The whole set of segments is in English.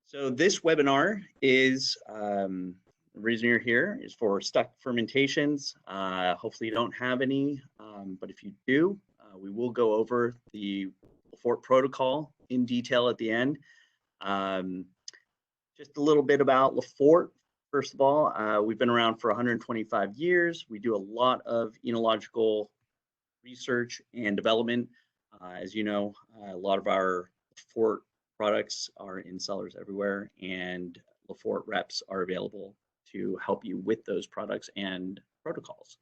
So this webinar is, the reason you're here is for stuck fermentations. Hopefully you don't have any, but if you do, we will go over the LAFFORT protocol in detail at the end. Just a little bit about LAFFORT. First of all, we've been around for 125 years. We do a lot of enological research and development. As you know, a lot of our LAFFORT products are in cellars everywhere, and LAFFORT reps are available to help you with those products and protocols.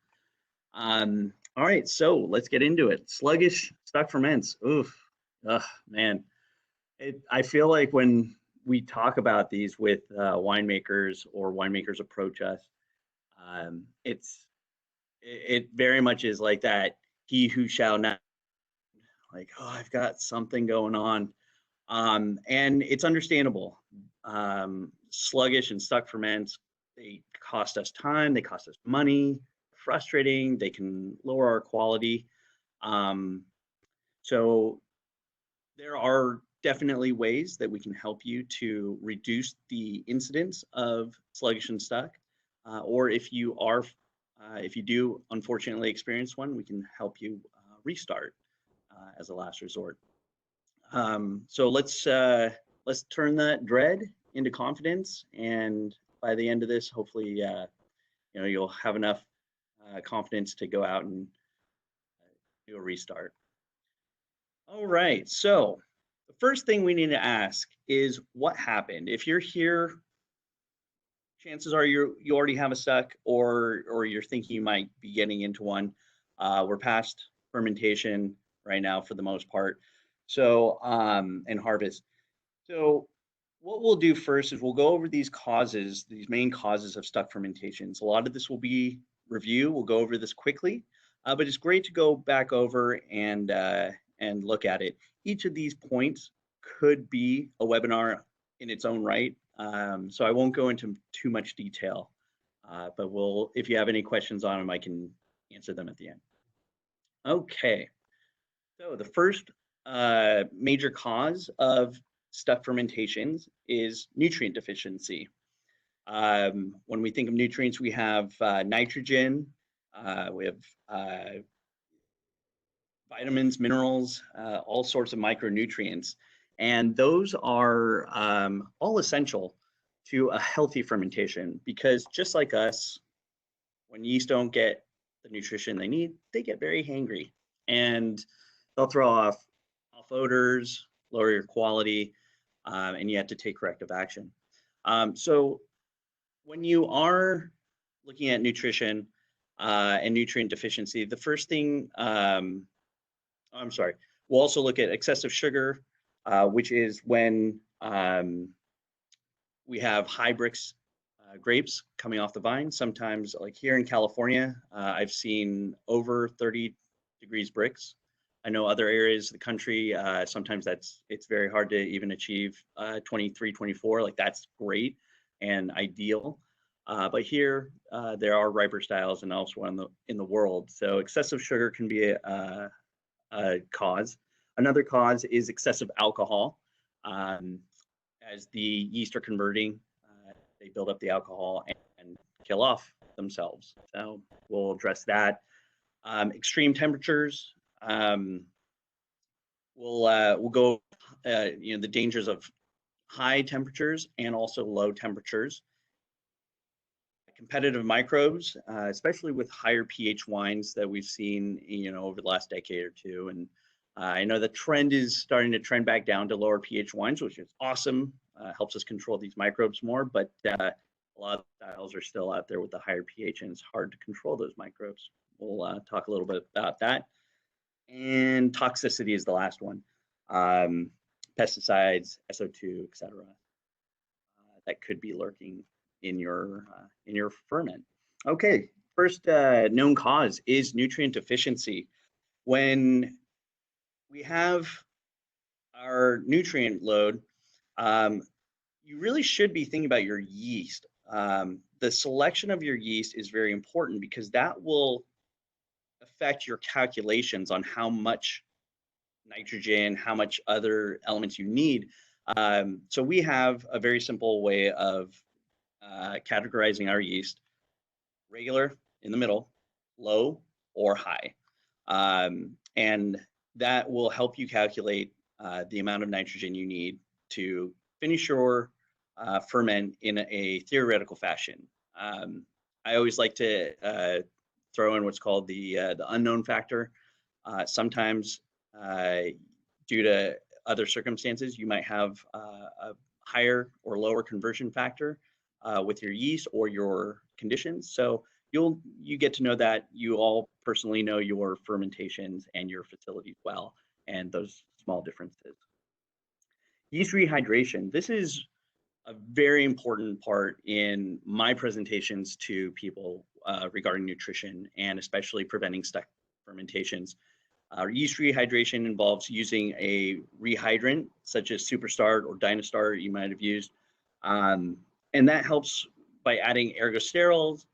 All right, so let's get into it. Sluggish stuck ferments. Oof, man. I feel like when we talk about these with winemakers or winemakers approach us, it very much is like that. He who shall not, like, oh, I've got something going on. And it's understandable. Sluggish and stuck ferments, they cost us time, they cost us money, frustrating, they can lower our quality. So there are definitely ways that we can help you to reduce the incidence of sluggish and stuck. Or if you do unfortunately experience one, we can help you restart as a last resort. So let's turn that dread into confidence, and by the end of this, hopefully, you'll have enough confidence to go out and do a restart. All right. So the first thing we need to ask is what happened. If you're here, chances are you already have a stuck, or you're thinking you might be getting into one. We're past fermentation right now for the most part. So, and harvest. So what we'll do first is we'll go over these causes, these main causes of stuck fermentations. A lot of this will be review. We'll go over this quickly, but it's great to go back over and look at it. Each of these points could be a webinar in its own right. So I won't go into too much detail, but if you have any questions on them, I can answer them at the end. Okay. So the first major cause of stuck fermentations is nutrient deficiency. When we think of nutrients, we have nitrogen, we have vitamins, minerals, all sorts of micronutrients, and those are all essential to a healthy fermentation, because just like us, when yeast don't get the nutrition they need, they get very hangry, and they'll throw off odors, lower your quality, and you have to take corrective action. So when you are looking at nutrition and nutrient deficiency, the first thing, we'll also look at excessive sugar, which is when we have high Brix grapes coming off the vine. Sometimes, like here in California, I've seen over 30 degrees Brix. I know other areas of the country, sometimes it's very hard to even achieve 23, 24. Like, that's great and ideal. But here, there are riper styles and elsewhere in the world. So excessive sugar can be a cause. Another cause is excessive alcohol. As the yeast are converting, they build up the alcohol and kill off themselves. So we'll address that. Extreme temperatures. We'll go, the dangers of high temperatures and also low temperatures. Competitive microbes, especially with higher pH wines that we've seen, over the last decade or two. And I know the trend is starting to trend back down to lower pH wines, which is awesome. Helps us control these microbes more, but a lot of styles are still out there with the higher pH, and it's hard to control those microbes. We'll talk a little bit about that. And toxicity is the last one. Pesticides, SO2, etc. That could be lurking in your ferment. Okay, first known cause is nutrient deficiency. When we have our nutrient load, you really should be thinking about your yeast. The selection of your yeast is very important, because that will affect your calculations on how much nitrogen, how much other elements you need So we have a very simple way of categorizing our yeast: regular in the middle, low or high. And that will help you calculate the amount of nitrogen you need to finish your ferment in a theoretical fashion. I always like to throw in what's called the unknown factor. Sometimes, due to other circumstances, you might have a higher or lower conversion factor with your yeast or your conditions. So you get to know that. You all personally know your fermentations and your facilities well, and those small differences. Yeast rehydration. This is a very important part in my presentations to people regarding nutrition and especially preventing stuck fermentations. Yeast rehydration involves using a rehydrant such as Superstart or Dynastar you might have used. And that helps by adding ergosterols,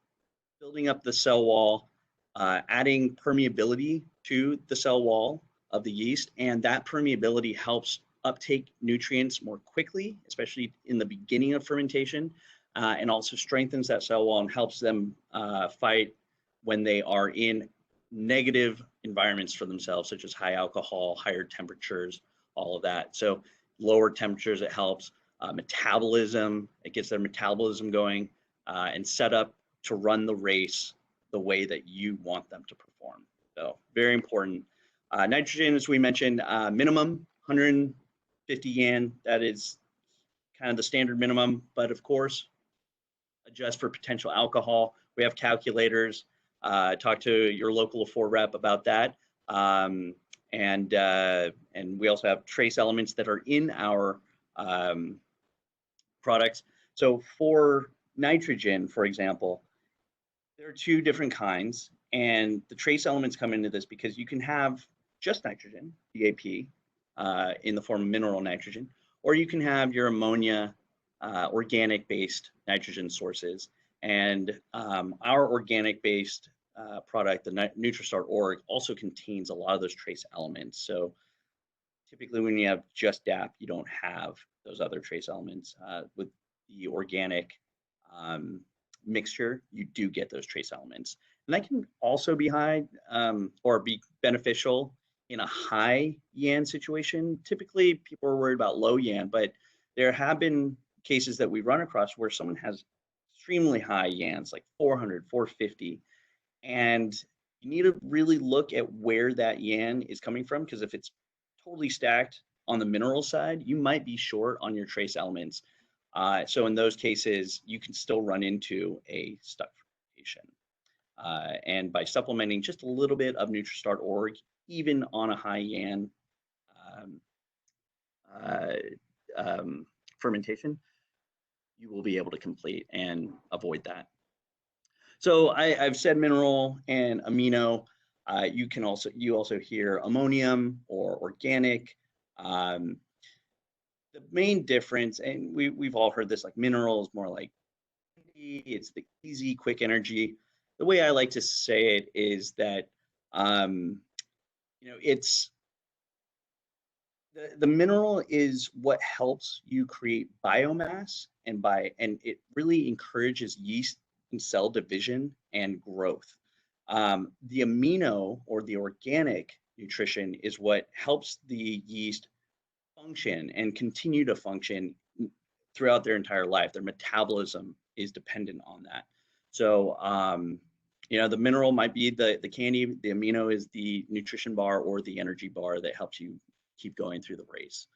building up the cell wall, adding permeability to the cell wall of the yeast. And that permeability helps uptake nutrients more quickly, especially in the beginning of fermentation, and also strengthens that cell wall and helps them fight when they are in negative environments for themselves, such as high alcohol, higher temperatures, all of that. So lower temperatures, it helps. Metabolism, it gets their metabolism going and set up to run the race the way that you want them to perform. So very important. Nitrogen, as we mentioned, minimum 150 yan. That is kind of the standard minimum, but of course, adjust for potential alcohol. We have calculators. Talk to your local LAFFORT rep about that. And we also have trace elements that are in our products. So for nitrogen, for example, there are two different kinds, and the trace elements come into this because you can have just nitrogen, DAP, in the form of mineral nitrogen, or you can have your ammonia, organic-based nitrogen sources. And our organic-based product, the NutriStart Org, also contains a lot of those trace elements. So typically when you have just DAP, you don't have those other trace elements. With the organic mixture, you do get those trace elements. And that can also be high or be beneficial in a high yan situation. Typically, people are worried about low yan, but there have been cases that we run across where someone has extremely high yans, like 400, 450, and you need to really look at where that yan is coming from, because if it's totally stacked on the mineral side, you might be short on your trace elements. So in those cases, you can still run into a stuck fermentation. And by supplementing just a little bit of NutriStart Org, even on a high yan fermentation, you will be able to complete and avoid that. So I've said mineral and amino. You also hear ammonium or organic. The main difference, and we've all heard this, like mineral is more like it's the easy, quick energy. The way I like to say it is that it's the mineral is what helps you create biomass, and it really encourages yeast and cell division and growth. The amino or the organic nutrition is what helps the yeast function and continue to function throughout their entire life. Their metabolism is dependent on that. So, the mineral might be the candy, the amino is the nutrition bar or the energy bar that helps you keep going through the race.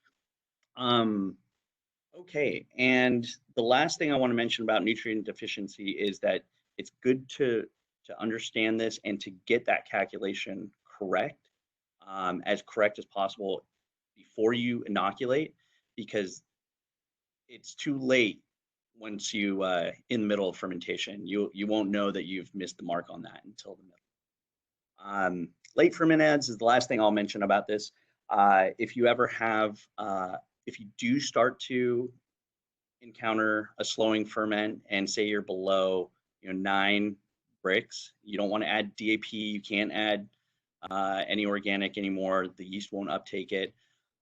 Okay, and the last thing I want to mention about nutrient deficiency is that it's good to understand this and to get that calculation correct, as correct as possible before you inoculate, because it's too late once you in the middle of fermentation. You won't know that you've missed the mark on that until the middle. Late ferment ads is the last thing I'll mention about this. If you ever have, if you do start to encounter a slowing ferment and say you're below 9 Brix, you don't want to add DAP. You can't add any organic anymore. The yeast won't uptake it.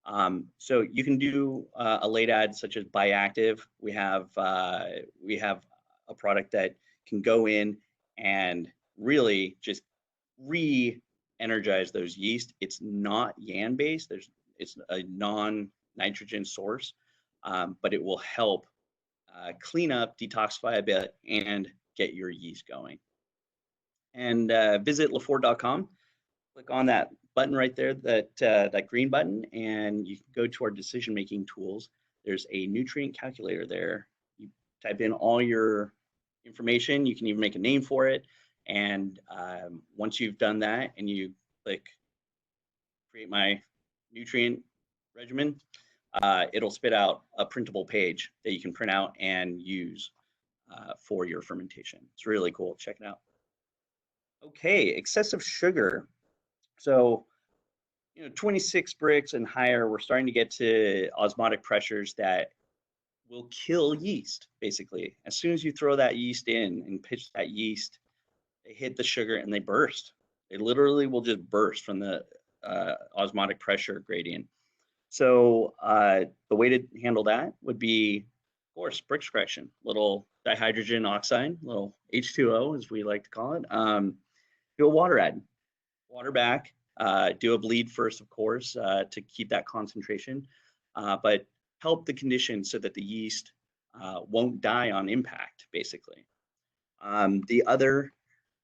So you can do a late ad such as Biactive. We have a product that can go in and really just re-energize those yeast. It's not YAN based. It's a non-nitrogen source, but it will help clean up, detoxify a bit, and get your yeast going. And visit LaFFORT.com. Click on that button right there, that green button, and you can go to our decision-making tools. There's a nutrient calculator there. You type in all your information. You can even make a name for it. And once you've done that and you click create my nutrient regimen, it'll spit out a printable page that you can print out and use for your fermentation. It's really cool. Check it out. Okay, excessive sugar. So, 26 Brix and higher, we're starting to get to osmotic pressures that will kill yeast, basically. As soon as you throw that yeast in and pitch that yeast, they hit the sugar and they burst. They literally will just burst from the osmotic pressure gradient. So the way to handle that would be, of course, Brix correction, little dihydrogen oxide, little H2O, as we like to call it. Do a water add, water back, do a bleed first, of course, to keep that concentration, but help the condition so that the yeast won't die on impact, basically. The other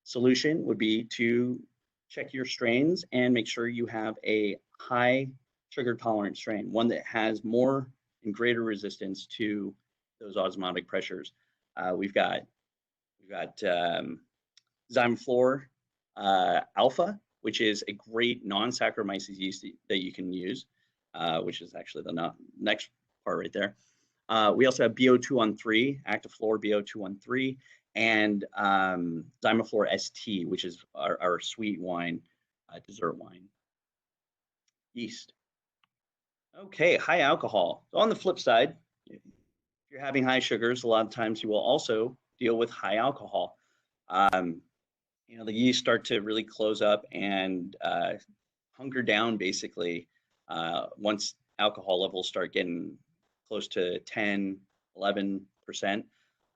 solution would be to check your strains and make sure you have a high sugar tolerant strain, one that has more and greater resistance to those osmotic pressures. We've got Zymaflor Alpha, which is a great non-Saccharomyces yeast that you can use, which is actually the next part right there. We also have BO213, Actiflor BO213, and Zymaflor ST, which is our sweet wine, dessert wine yeast. Okay, high alcohol. So on the flip side, if you're having high sugars, a lot of times you will also deal with high alcohol. The yeast start to really close up and hunker down, basically, once alcohol levels start getting close to 10, 11%.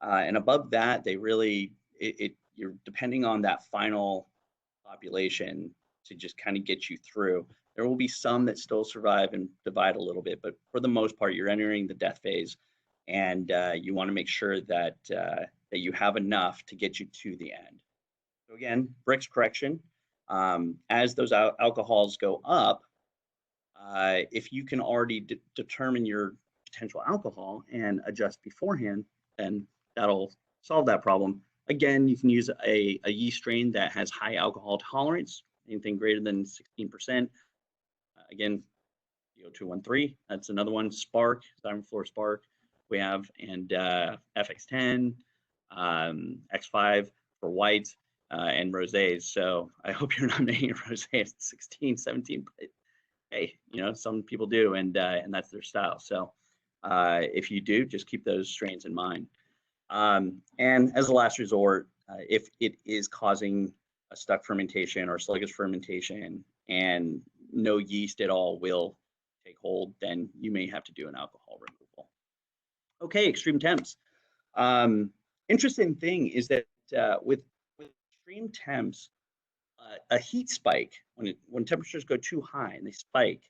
And above that, they really, you're depending on that final population to just kind of get you through. There will be some that still survive and divide a little bit, but for the most part, you're entering the death phase, and you want to make sure that that you have enough to get you to the end. So again, Brix correction. As those alcohols go up, if you can already determine your potential alcohol and adjust beforehand, then that'll solve that problem. Again, you can use a yeast strain that has high alcohol tolerance, anything greater than 16%. Again, BO213, that's another one. Spark, Zymaflor Spark, we have, and FX10, X5 for whites, and rosés. So I hope you're not making a rosé at 16, 17, but hey, some people do, and that's their style. So if you do, just keep those strains in mind. And as a last resort, if it is causing a stuck fermentation or sluggish fermentation and no yeast at all will take hold, then you may have to do an alcohol removal. Okay, extreme temps. Interesting thing is that with extreme temps, a heat spike, when temperatures go too high and they spike,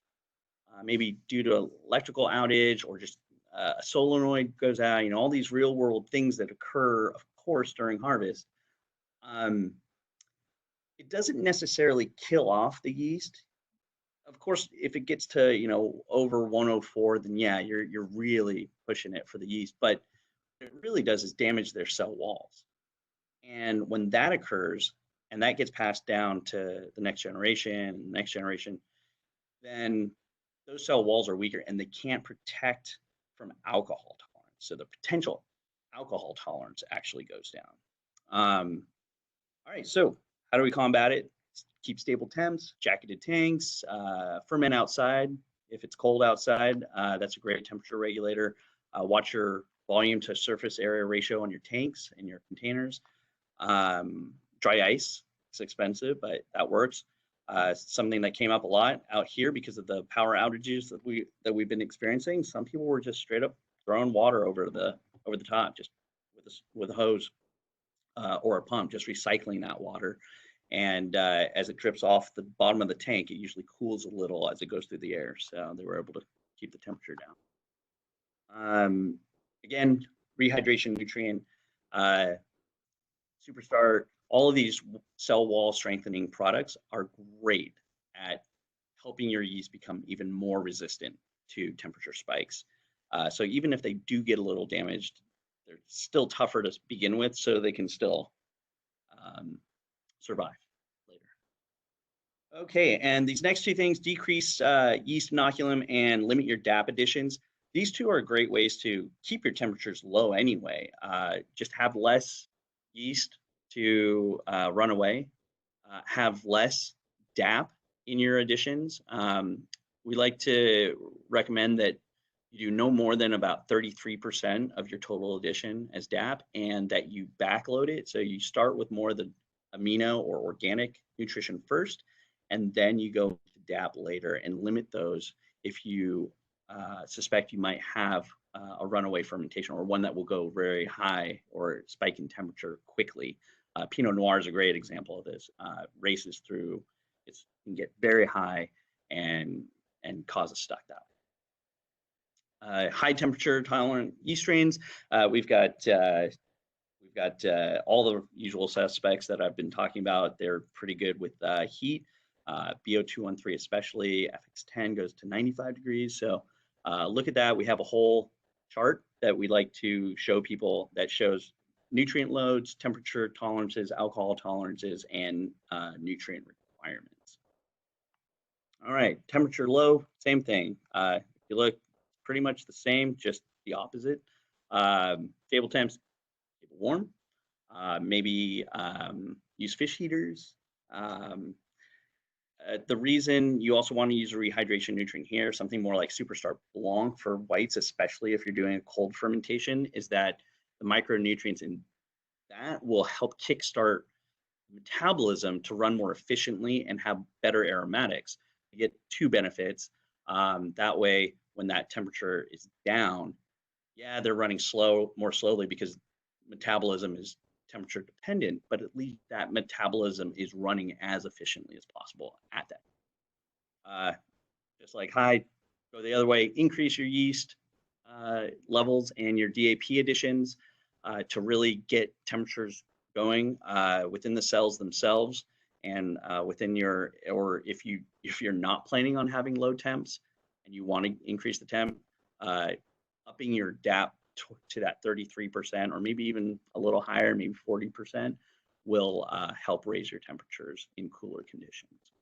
maybe due to electrical outage or just a solenoid goes out, all these real world things that occur, of course, during harvest. It doesn't necessarily kill off the yeast. Of course, if it gets to, over 104, then yeah, you're really pushing it for the yeast. But what it really does is damage their cell walls. And when that occurs, and that gets passed down to the next generation, then those cell walls are weaker and they can't protect from alcohol tolerance. So the potential alcohol tolerance actually goes down. All right, so how do we combat it? Keep stable temps, jacketed tanks, ferment outside. If it's cold outside, that's a great temperature regulator. Watch your volume to surface area ratio on your tanks and your containers. Dry ice, it's expensive, but that works. Something that came up a lot out here because of the power outages that we've been experiencing. Some people were just straight up throwing water over the top, just with a hose or a pump, just recycling that water. And as it drips off the bottom of the tank, it usually cools a little as it goes through the air. So they were able to keep the temperature down. Again, rehydration nutrient, Superstar, all of these cell wall strengthening products are great at helping your yeast become even more resistant to temperature spikes. So even if they do get a little damaged, they're still tougher to begin with, so they can still survive later. Okay, and these next two things, decrease yeast inoculum and limit your DAP additions. These two are great ways to keep your temperatures low anyway. Just have less yeast to run away, have less DAP in your additions. We like to recommend that you do no more than about 33% of your total addition as DAP, and that you backload it. So you start with more of the amino or organic nutrition first, and then you go to DAP later, and limit those if you suspect you might have a runaway fermentation, or one that will go very high or spike in temperature quickly. Pinot Noir is a great example of this. Races through, it can get very high and cause a stuck DAP. High temperature tolerant yeast strains. We've got all the usual suspects that I've been talking about. They're pretty good with heat. BO213 especially, FX10 goes to 95 degrees. So look at that. We have a whole chart that we like to show people that shows nutrient loads, temperature tolerances, alcohol tolerances, and nutrient requirements. All right, temperature low, same thing. If you look, pretty much the same, just the opposite. Table temps, table warm. Maybe use fish heaters. The reason you also want to use a rehydration nutrient here, something more like Superstar Blanc for whites, especially if you're doing a cold fermentation, is that the micronutrients in that will help kickstart metabolism to run more efficiently and have better aromatics. You get two benefits. That way, when that temperature is down, yeah, they're running more slowly because metabolism is temperature dependent, but at least that metabolism is running as efficiently as possible at that. Just like high, go the other way, increase your yeast levels and your DAP additions to really get temperatures going within the cells themselves, and within your, or if you're not planning on having low temps and you want to increase the temp, upping your DAP to that 33%, or maybe even a little higher, maybe 40%, will help raise your temperatures in cooler conditions.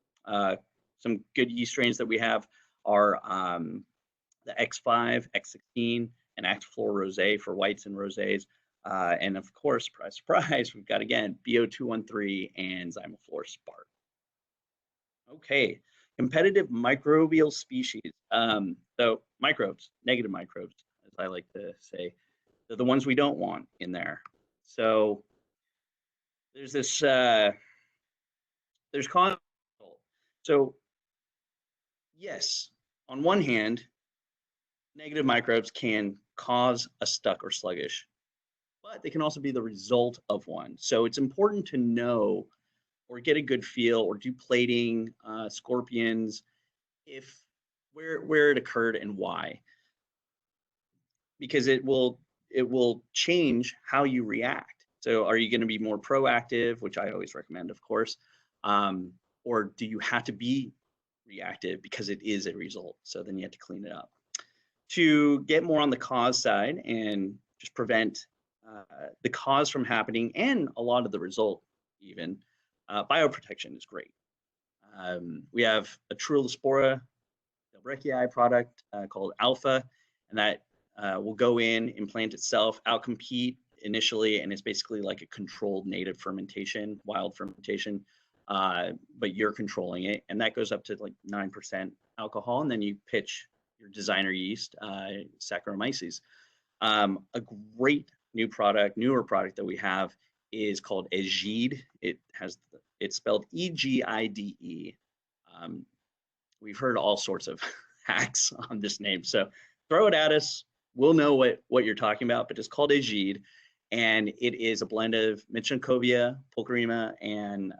Some good yeast strains that we have are the X5, X16, and X4 Rosé for whites and rosés. And of course, surprise, surprise, we've got again BO213 and Zymaflor Spark. Okay, competitive microbial species. So microbes, negative microbes, as I like to say, they're the ones we don't want in there. So there's this, there's cause. So yes, on one hand, negative microbes can cause a stuck or sluggish, but they can also be the result of one. So it's important to know or get a good feel or do plating, scorpions, if where it occurred and why, because it will change how you react. So are you going to be more proactive, which I always recommend, of course, or do you have to be reactive because it is a result? So then you have to clean it up. To get more on the cause side and just prevent the cause from happening and a lot of the result even, bioprotection is great. We have a Trullospora delbreckiae product called Alpha, and that will go in, implant itself, outcompete initially, and it's basically like a controlled native fermentation, wild fermentation, but you're controlling it, and that goes up to like 9% alcohol, and then you pitch your designer yeast, Saccharomyces. A great newer product that we have is called Egide. It's spelled Egide. We've heard all sorts of hacks on this name, so throw it at us. We'll know what you're talking about, but it's called Agide, and it is a blend of Michicovia, Pulcherima, and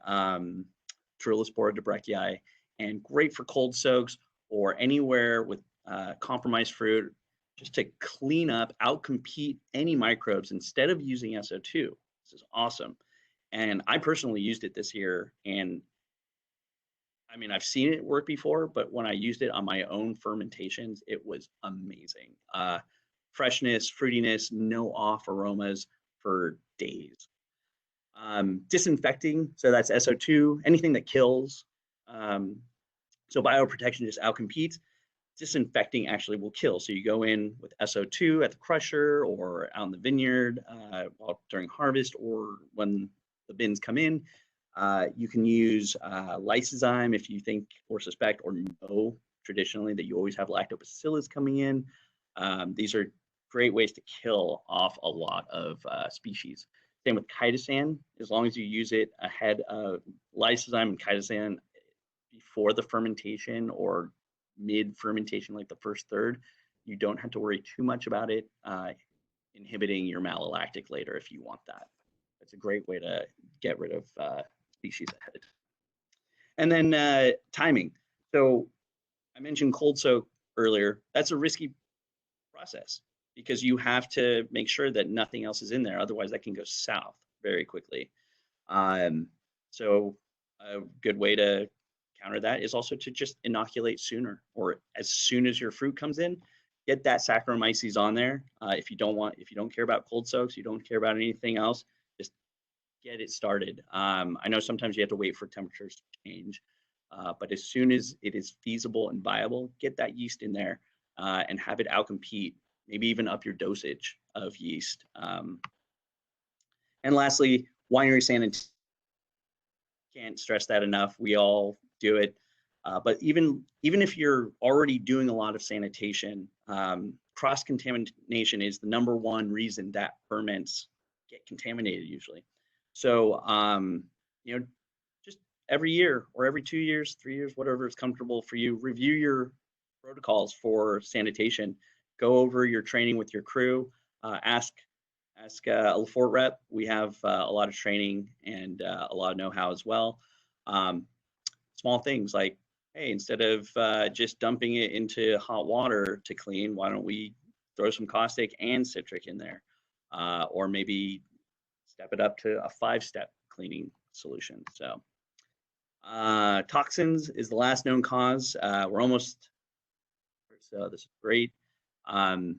Trillospora debrecii, and great for cold soaks or anywhere with compromised fruit, just to clean up, outcompete any microbes instead of using SO2. This is awesome. And I personally used it this year, and I mean, I've seen it work before, but when I used it on my own fermentations, it was amazing. Freshness, fruitiness, no off aromas for days. Disinfecting, so that's SO2, anything that kills. So bioprotection just outcompetes. Disinfecting actually will kill. So you go in with SO2 at the crusher or out in the vineyard during harvest or when the bins come in. You can use lysozyme if you think or suspect or know traditionally that you always have lactobacillus coming in. These are great ways to kill off a lot of species. Same with chitosan, as long as you use it ahead of lysozyme and chitosan before the fermentation or mid-fermentation, like the first third, you don't have to worry too much about it inhibiting your malolactic later if you want that. It's a great way to get rid of species ahead of time. And then timing. So I mentioned cold soak earlier. That's a risky process because you have to make sure that nothing else is in there. Otherwise, that can go south very quickly. So a good way to counter that is also to just inoculate sooner, or as soon as your fruit comes in, get that Saccharomyces on there. If you don't care about cold soaks, you don't care about anything else, just get it started. I know sometimes you have to wait for temperatures to change, but as soon as it is feasible and viable, get that yeast in there and have it outcompete, maybe even up your dosage of yeast. And lastly, winery sanitation. Can't stress that enough. We all do it. But even if you're already doing a lot of sanitation, cross-contamination is the #1 reason that ferments get contaminated usually. So, just every year or every 2 years, 3 years, whatever is comfortable for you, review your protocols for sanitation. Go over your training with your crew. Ask a LAFFORT rep. We have a lot of training and a lot of know-how as well. Small things like, hey, instead of just dumping it into hot water to clean, why don't we throw some caustic and citric in there? Or maybe step it up to a 5-step cleaning solution. So toxins is the last known cause. We're almost, so this is great. SO2,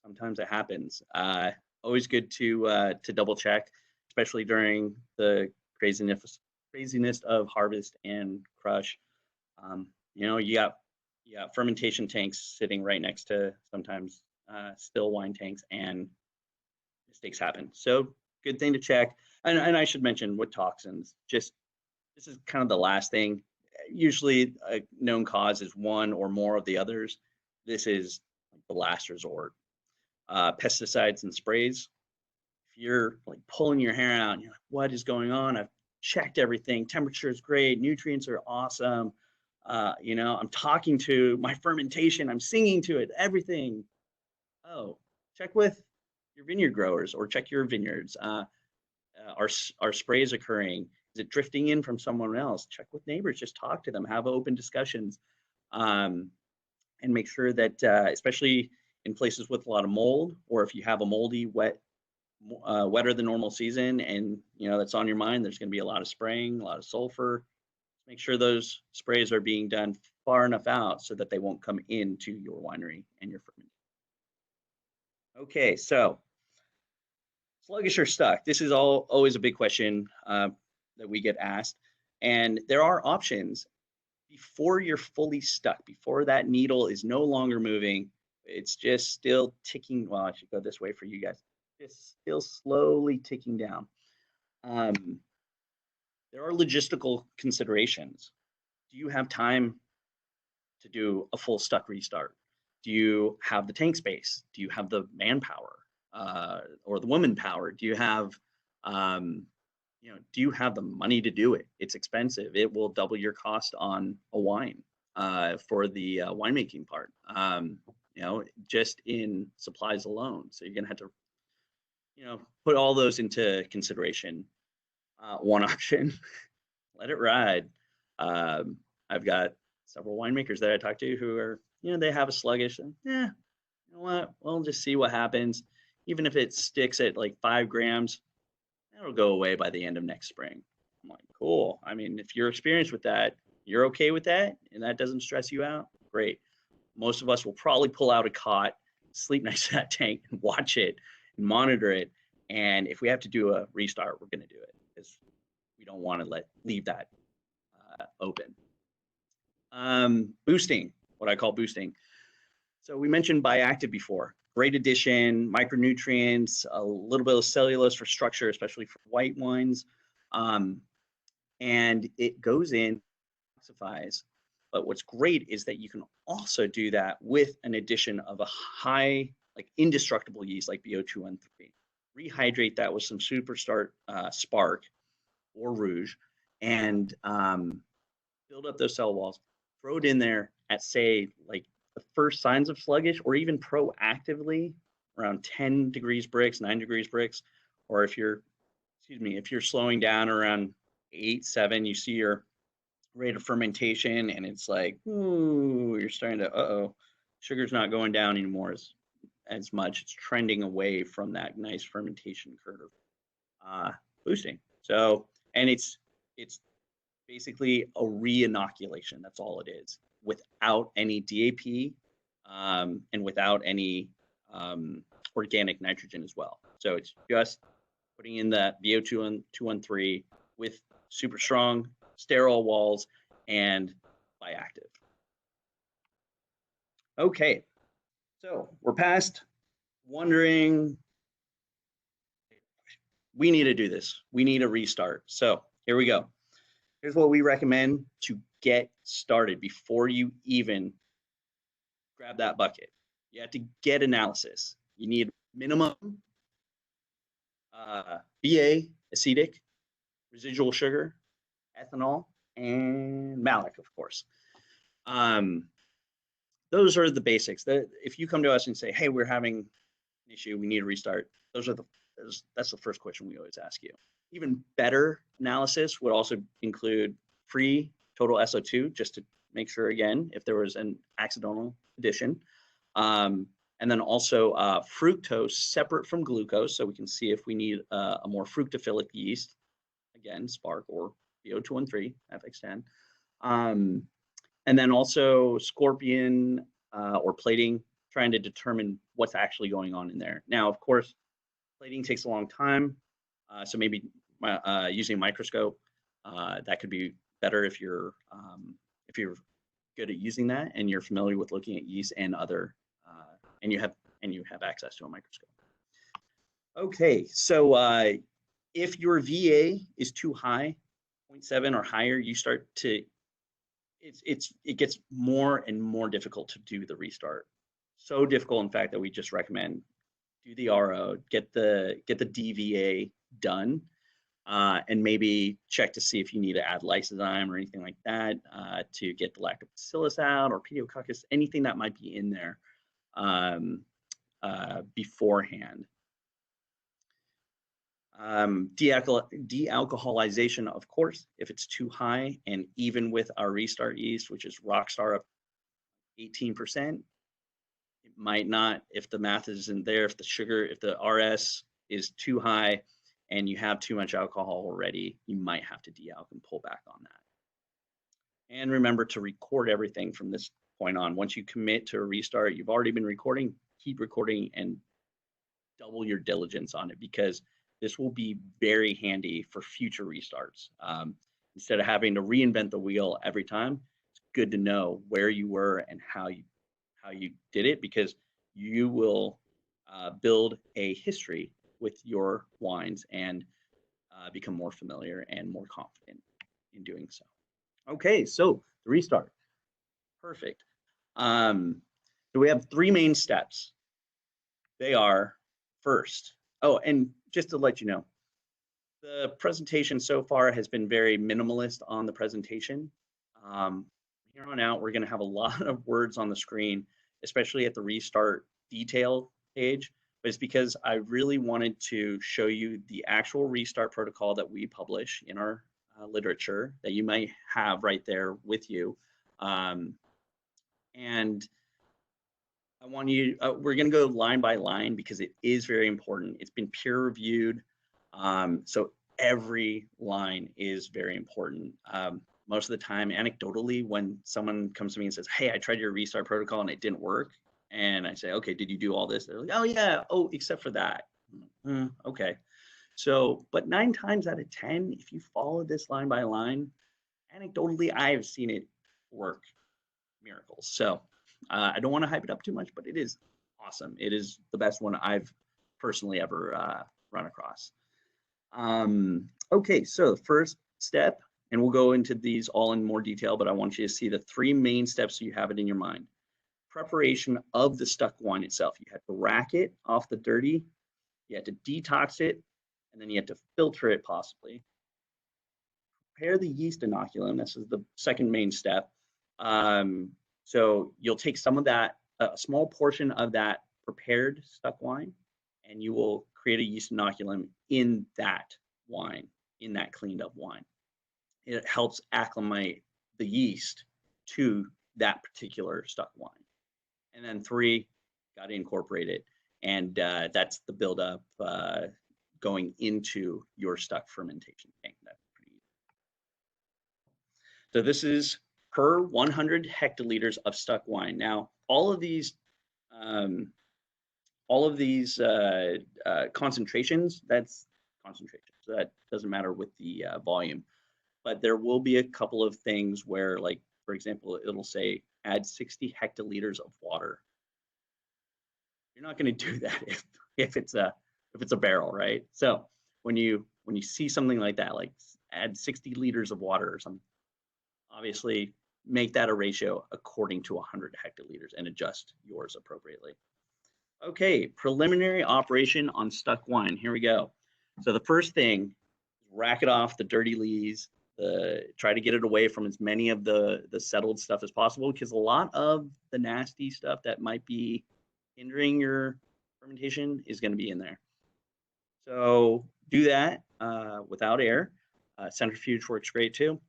sometimes it happens. Always good to double check, especially during the craziness of harvest and crush. You got fermentation tanks sitting right next to sometimes still wine tanks, and mistakes happen. So good thing to check. And I should mention with toxins, just this is kind of the last thing. Usually a known cause is one or more of the others. This is the last resort. Pesticides and sprays. If you're like pulling your hair out and you're like, what is going on? I've checked everything. Temperature is great. Nutrients are awesome. I'm talking to my fermentation. I'm singing to it, everything. Oh, check with your vineyard growers or check your vineyards. Are sprays occurring? Is it drifting in from someone else? Check with neighbors. Just talk to them. Have open discussions. And make sure that, especially in places with a lot of mold, or if you have a moldy, wetter than normal season, and that's on your mind, there's going to be a lot of spraying, a lot of sulfur. Make sure those sprays are being done far enough out so that they won't come into your winery and your fermentation. Okay, so sluggish or stuck. This is always a big question that we get asked, and there are options. Before you're fully stuck, before that needle is no longer moving, it's just still ticking. Well, I should go this way for you guys. It's still slowly ticking down. There are logistical considerations. Do you have time to do a full stuck restart? Do you have the tank space? Do you have the manpower or the woman power? Do you have do you have the money to do it? It's expensive. It will double your cost on a wine for the winemaking part. Just in supplies alone. So you're gonna have to, put all those into consideration. One option, let it ride. I've got several winemakers that I talk to who are, they have a sluggish. And, you know what? We'll just see what happens. Even if it sticks at like 5 grams, it'll go away by the end of next spring. I'm like, cool. I mean, if you're experienced with that, you're okay with that, and that doesn't stress you out, great. Most of us will probably pull out a cot, sleep next to that tank, and watch it and monitor it. And if we have to do a restart, we're going to do it because we don't want to leave that open. Boosting, what I call boosting. So we mentioned Biactive before. Great addition, micronutrients, a little bit of cellulose for structure, especially for white wines. And it goes in, detoxifies. But what's great is that you can also do that with an addition of a high, like indestructible yeast like BO213. Rehydrate that with some Superstart Spark or Rouge and build up those cell walls. Throw it in there at, say, like the first signs of sluggish, or even proactively around 10 degrees Brix, 9 degrees Brix, or if you're slowing down around 8, 7, you see your rate of fermentation and it's like, ooh, you're starting to, sugar's not going down anymore as much. It's trending away from that nice fermentation curve. Boosting. So, and it's basically a re-inoculation. That's all it is, without any DAP and without any organic nitrogen as well. So it's just putting in that BO213 with super strong sterile walls and Biactive. Okay, so we're past wondering, we need to do this. We need a restart. So here we go. Here's what we recommend to get started before you even grab that bucket. You have to get analysis. You need minimum BA, acetic, residual sugar, ethanol, and malic, of course. Those are the basics. If you come to us and say, hey, we're having an issue, we need a restart, that's the first question we always ask you. Even better analysis would also include free total SO2, just to make sure, again, if there was an accidental addition. And then also fructose separate from glucose, so we can see if we need a more fructophilic yeast, again, Spark or BO213, FX10. And then also scorpion or plating, trying to determine what's actually going on in there. Now, of course, plating takes a long time, so maybe using a microscope, that could be better if you're good at using that and you're familiar with looking at yeast and other, and you have access to a microscope. Okay, so if your VA is too high, 0.7 or higher, you start to, it gets more and more difficult to do the restart. So difficult, in fact, that we just recommend do the RO, get the DVA done, and maybe check to see if you need to add lysozyme or anything like that to get the lactobacillus out, or pediococcus, anything that might be in there beforehand. Dealcoholization, of course, if it's too high, and even with our restart yeast, which is Rockstar up 18%, it might not, if the math isn't there, if the RS is too high and you have too much alcohol already, you might have to dealk and pull back on that. And remember to record everything from this point on. Once you commit to a restart, you've already been recording, keep recording and double your diligence on it, because this will be very handy for future restarts. Instead of having to reinvent the wheel every time, it's good to know where you were and how you did it, because you will build a history with your wines and become more familiar and more confident in doing so. Okay, so the restart. Perfect. So we have 3 main steps. They are, first, oh, and just to let you know, The presentation so far has been very minimalist on the presentation. Um, Here on out, we're going to have a lot of words on the screen, especially at the restart detail page. But it's because I really wanted to show you the actual restart protocol that we publish in our literature that you might have right there with you. And I want you, we're going to go line by line because it is very important. It's been peer reviewed. So every line is very important. Most of the time, anecdotally, when someone comes to me and says, hey, I tried your restart protocol and it didn't work. And I say, okay, did you do all this? They're like, oh yeah, oh, except for that. Okay. So, but 9 times out of 10, if you follow this line by line, anecdotally, I have seen it work miracles. So I don't want to hype it up too much, but it is awesome. It is the best one I've personally ever run across. Okay, so the first step, and we'll go into these all in more detail, but I want you to see the 3 main steps so you have it in your mind. Preparation of the stuck wine itself. You have to rack it off the dirty, you have to detox it, and then you have to filter it possibly. Prepare the yeast inoculum. This is the second main step. So you'll take some of that, a small portion of that prepared stuck wine, and you will create a yeast inoculum in that wine, in that cleaned up wine. It helps acclimate the yeast to that particular stuck wine. And then 3, got to incorporate it. And that's the buildup going into your stuck fermentation tank. That's pretty easy. So this is per 100 hectoliters of stuck wine. Now, all of these concentrations, that's concentration. So that doesn't matter with the volume. But there will be a couple of things where, like, for example, it'll say add 60 hectoliters of water. You're not going to do that if it's a barrel, right? So when you see something like that, like add 60 liters of water or something, obviously make that a ratio according to 100 hectoliters and adjust yours appropriately. Okay, preliminary operation on stuck wine. Here we go. So the first thing, rack it off the dirty lees. Try to get it away from as many of the settled stuff as possible, because a lot of the nasty stuff that might be hindering your fermentation is going to be in there. So do that without air. Centrifuge works great too.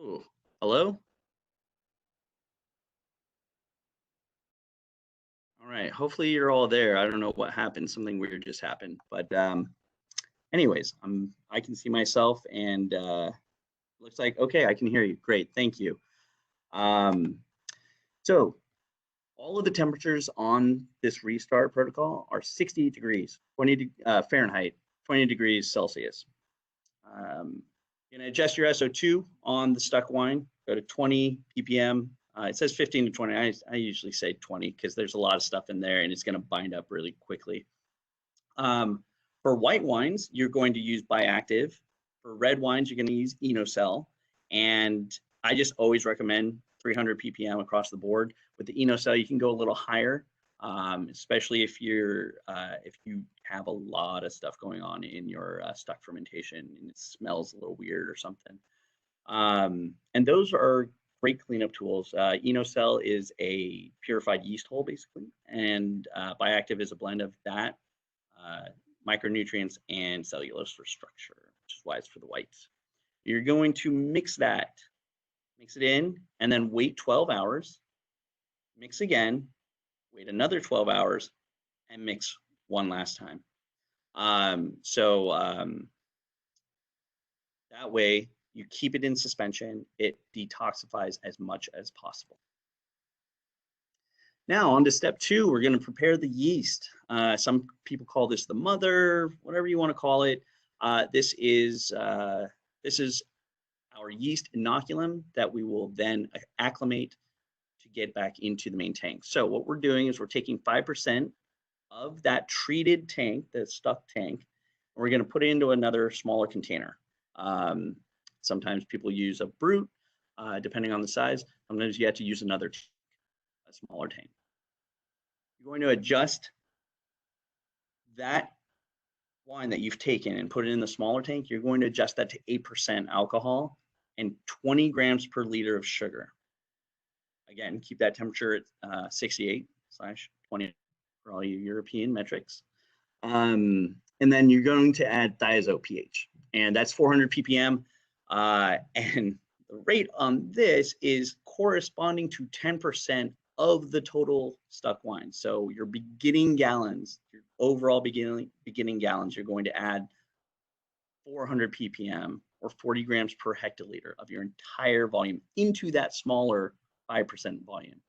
Oh, hello? All right, hopefully you're all there. I don't know what happened. Something weird just happened. But anyways, I can see myself, and looks like, okay, I can hear you. Great, thank you. So all of the temperatures on this restart protocol are 60 degrees, 20 Fahrenheit, 20 degrees Celsius. You're going to adjust your SO2 on the stuck wine, go to 20 ppm. It says 15 to 20. I usually say 20 because there's a lot of stuff in there and it's going to bind up really quickly. For white wines, you're going to use Biactive. For red wines, you're going to use Enocell. And I just always recommend 300 ppm across the board. With the Enocell, you can go a little higher, especially if you have a lot of stuff going on in your stuck fermentation and it smells a little weird or something. And those are great cleanup tools. Enocell is a purified yeast hull, basically, and Biactive is a blend of that, micronutrients, and cellulose for structure, which is why it's for the whites. You're going to mix it in, and then wait 12 hours, mix again, wait another 12 hours, and mix one last time. That way you keep it in suspension, it detoxifies as much as possible. Now on to step 2, we're going to prepare the yeast. Some people call this the mother, whatever you want to call it. This is our yeast inoculum that we will then acclimate to get back into the main tank. So what we're doing is we're taking 5% of that treated tank, the stuck tank, and we're going to put it into another smaller container. Sometimes people use a brute, depending on the size. Sometimes you have to use another tank, a smaller tank. You're going to adjust that wine that you've taken and put it in the smaller tank. You're going to adjust that to 8% alcohol and 20 grams per liter of sugar. Again, keep that temperature at 68/20 for all you European metrics. And then you're going to add thiazo pH, and that's 400 ppm. And the rate on this is corresponding to 10% of the total stuck wine. So your beginning gallons, your overall beginning gallons, you're going to add 400 ppm or 40 grams per hectoliter of your entire volume into that smaller 5% volume.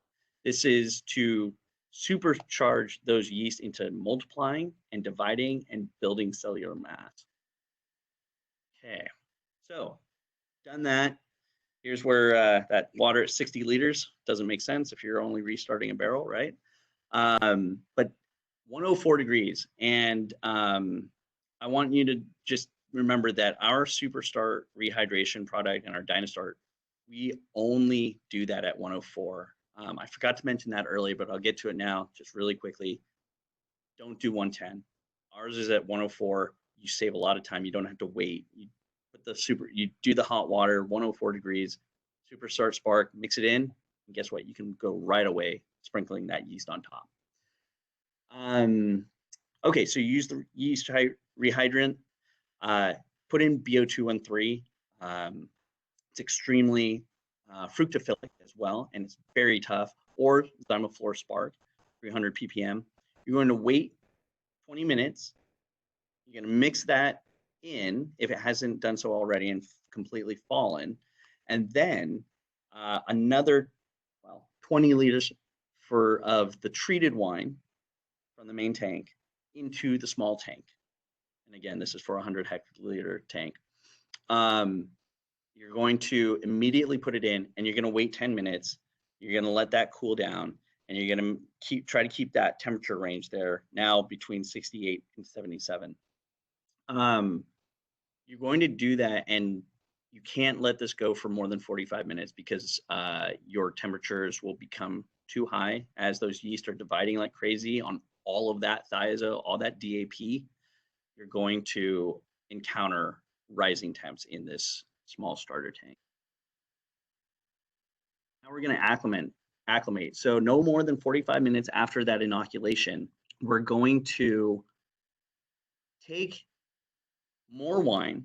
This is to supercharge those yeast into multiplying and dividing and building cellular mass. Okay, so done that. Here's where that water at 60 liters doesn't make sense if you're only restarting a barrel, right? But 104 degrees. And I want you to just remember that our Superstart rehydration product and our Dynastart, we only do that at 104. I forgot to mention that earlier, but I'll get to it now just really quickly. Don't do 110. Ours is at 104. You save a lot of time. You don't have to wait. You do the hot water, 104 degrees, Superstart Spark, mix it in, and guess what? You can go right away sprinkling that yeast on top. Okay, so you use the yeast rehydrant, put in BO213. It's extremely fructophilic as well, and it's very tough, or Zymaflor Spark, 300 ppm. You're going to wait 20 minutes. You're going to mix that in if it hasn't done so already and completely fallen, and then another 20 liters of the treated wine from the main tank into the small tank. And again, this is for a 100 hectoliter tank. You're going to immediately put it in, and you're going to wait 10 minutes. You're going to let that cool down, and you're going to try to keep that temperature range there now between 68 and 77. You're going to do that, and you can't let this go for more than 45 minutes because your temperatures will become too high as those yeast are dividing like crazy on all of that thiazo, all that DAP. You're going to encounter rising temps in this small starter tank. Now we're going to acclimate. So no more than 45 minutes after that inoculation, we're going to take more wine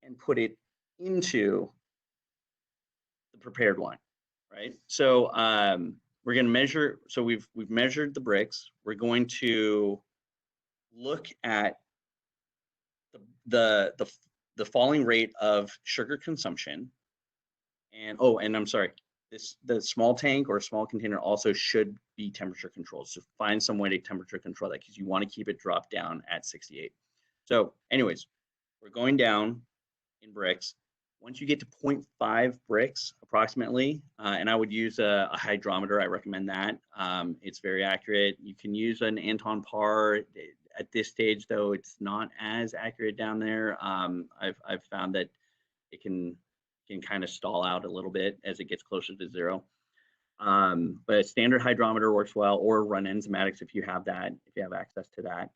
and put it into the prepared wine, right? So we're going to measure. So we've measured the Brix. We're going to look at the falling rate of sugar consumption. And and I'm sorry, the small tank or small container also should be temperature controlled. So find some way to temperature control that because you want to keep it dropped down at 68. So anyways, we're going down in Brix. Once you get to 0.5 Brix approximately, and I would use a hydrometer. I recommend that. It's very accurate. You can use an Anton Par. At this stage, though, it's not as accurate down there. I've found that it can kind of stall out a little bit as it gets closer to zero. But a standard hydrometer works well, or run enzymatics if you have that, if you have access to that.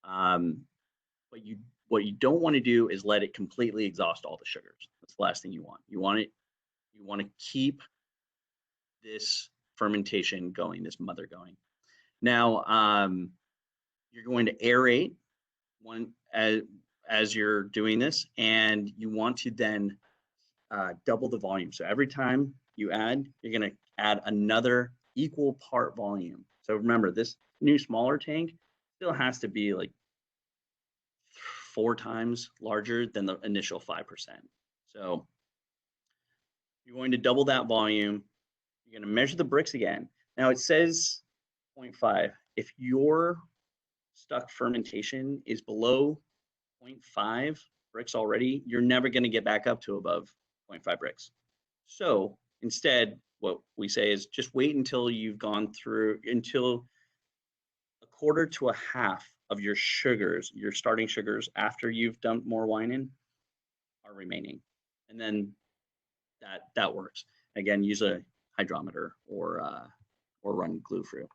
But what you don't want to do is let it completely exhaust all the sugars. That's the last thing you want. You want to keep this fermentation going, this mother going. Now, you're going to aerate as you're doing this, and you want to then double the volume. So every time you add, you're going to add another equal part volume. So remember, this new smaller tank still has to be like 4 times larger than the initial 5%. So you're going to double that volume. You're going to measure the Brix again. Now it says 0.5. If your stuck fermentation is below 0.5, bricks already, you're never going to get back up to above 0.5 bricks. So instead, what we say is just wait until you've gone through, until a quarter to a half of your sugars, your starting sugars after you've dumped more wine in, are remaining. And then that works. Again, use a hydrometer or run glue through.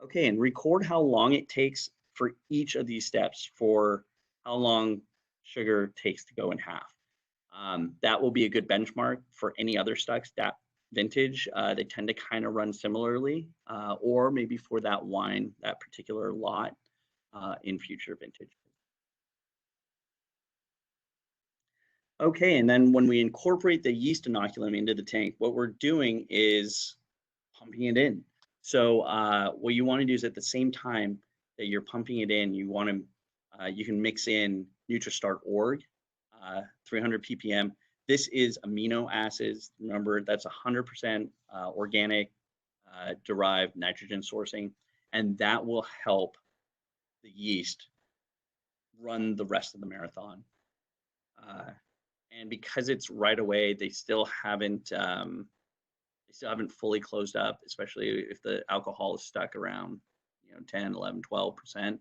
Okay, and record how long it takes for each of these steps, for how long sugar takes to go in half. That will be a good benchmark for any other stocks that vintage. They tend to kind of run similarly, or maybe for that wine, that particular lot in future vintage. Okay, and then when we incorporate the yeast inoculum into the tank, what we're doing is pumping it in. So what you want to do is at the same time that you're pumping it in, you want to you can mix in NutriStart Org, 300 ppm. This is amino acids. Remember, that's 100% organic derived nitrogen sourcing, and that will help the yeast run the rest of the marathon. And because it's right away, they still haven't fully closed up, especially if the alcohol is stuck around 10, 11, 12%.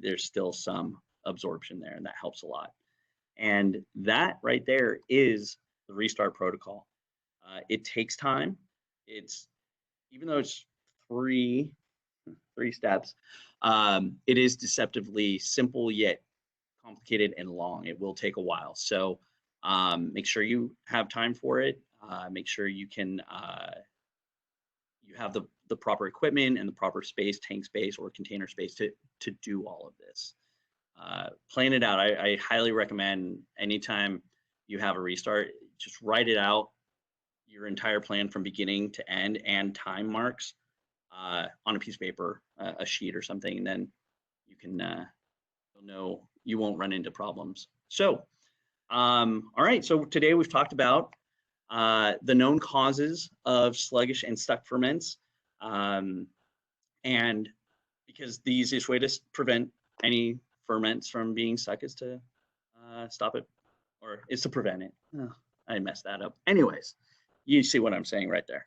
There's still some absorption there, and that helps a lot. And that right there is the restart protocol. It takes time. Even though it's three steps, it is deceptively simple yet complicated and long. It will take a while. So make sure you have time for it. Make sure you can you have the proper equipment and the proper space, tank space or container space to do all of this. Plan it out. I highly recommend anytime you have a restart, just write it out, your entire plan from beginning to end and time marks on a piece of paper, a sheet or something, and then you can you'll know you won't run into problems. So, all right. So today we've talked about the known causes of sluggish and stuck ferments, and because the easiest way to prevent any ferments from being stuck is to stop it, or is to prevent it. Oh, I messed that up. Anyways, you see what I'm saying right there.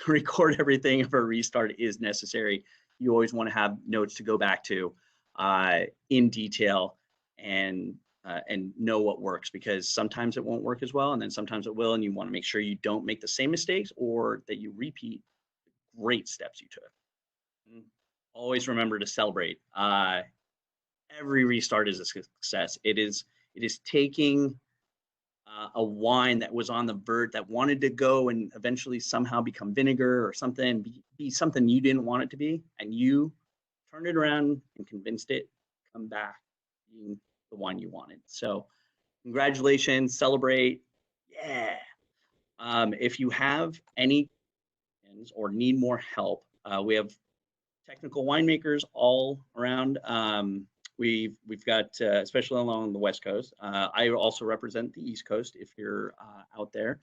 Record everything if a restart is necessary. You always want to have notes to go back to in detail and know what works, because sometimes it won't work as well, and then sometimes it will, and you want to make sure you don't make the same mistakes or that you repeat the great steps you took. And always remember to celebrate. Every restart is a success. It is taking a wine that was on the verge, that wanted to go and eventually somehow become vinegar or something, be something you didn't want it to be, and you turned it around and convinced it to come back being the wine you wanted. So congratulations, celebrate. Yeah. If you have any questions or need more help, we have technical winemakers all around. We've got, especially along the West Coast. I also represent the East Coast if you're out there,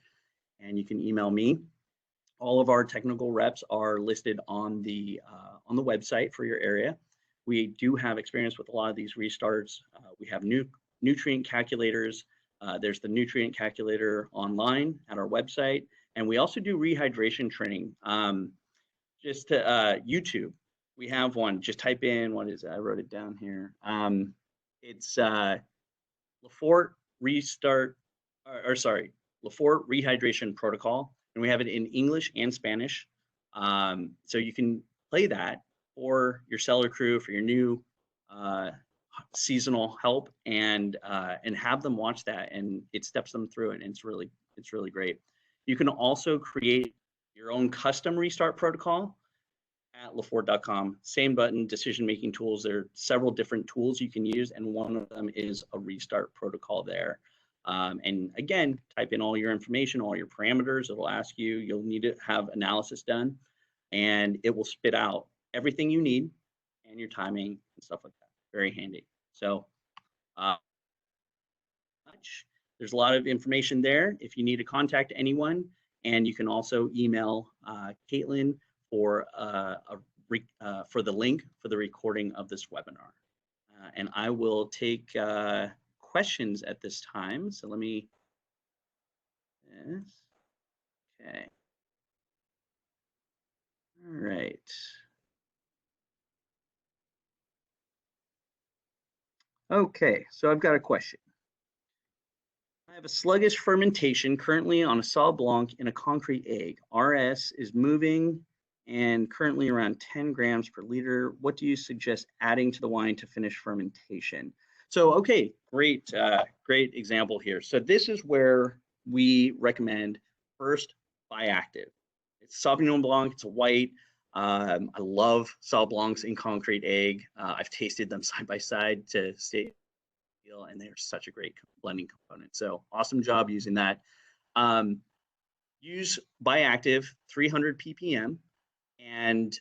and you can email me. All of our technical reps are listed on the website for your area. We do have experience with a lot of these restarts. We have nutrient calculators. There's the nutrient calculator online at our website, and we also do rehydration training. Just to YouTube, we have one. Just type in, what is it? I wrote it down here. It's LAFFORT Restart, LAFFORT Rehydration Protocol, and we have it in English and Spanish. So you can play that for your cellar crew, for your new seasonal help, and have them watch that, and it steps them through it, and it's really great. You can also create your own custom restart protocol at LaFFORT.com. Same button, decision-making tools. There are several different tools you can use, and one of them is a restart protocol there. And again, type in all your information, all your parameters. It'll ask you, you'll need to have analysis done, and it will spit out everything you need and your timing and stuff like that. Very handy. So there's a lot of information there if you need to contact anyone, and you can also email Caitlin for the link for the recording of this webinar. and I will take questions at this time. So let me, yes, okay. All right. Okay, so I've got a question. I have a sluggish fermentation currently on a Sauv Blanc in a concrete egg. RS is moving and currently around 10 grams per liter. What do you suggest adding to the wine to finish fermentation? So, okay, great example here. So this is where we recommend first Biactive. It's Sauvignon Blanc, it's a white. I love Sauv Blancs in concrete egg. I've tasted them side by side to stay, and they're such a great blending component. So awesome job using that. Um, use Biactive 300 ppm and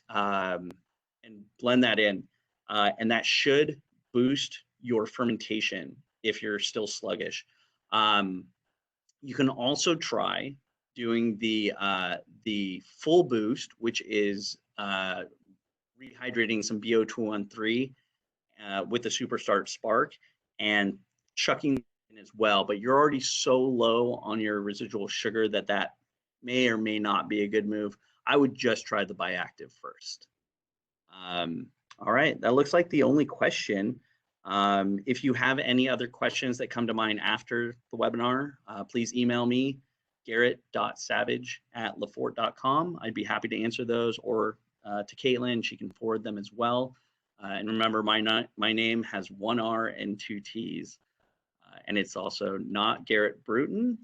blend that in, and that should boost your fermentation if you're still sluggish. You can also try doing the full boost, which is rehydrating some BO213 with the Superstart Spark and chucking in as well. But you're already so low on your residual sugar that that may or may not be a good move. I would just try the Biactive first. All right, that looks like the only question. If you have any other questions that come to mind after the webinar, please email me, garett.savage@laffort.com. I'd be happy to answer those, or to Caitlin, she can forward them as well. And remember, my name has one R and two T's. And it's also not Garett Bruton.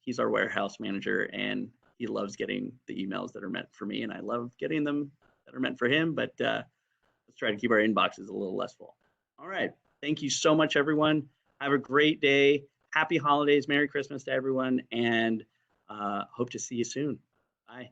He's our warehouse manager, and he loves getting the emails that are meant for me, and I love getting them that are meant for him, but let's try to keep our inboxes a little less full. All right. Thank you so much, everyone. Have a great day. Happy holidays. Merry Christmas to everyone, and hope to see you soon. Bye.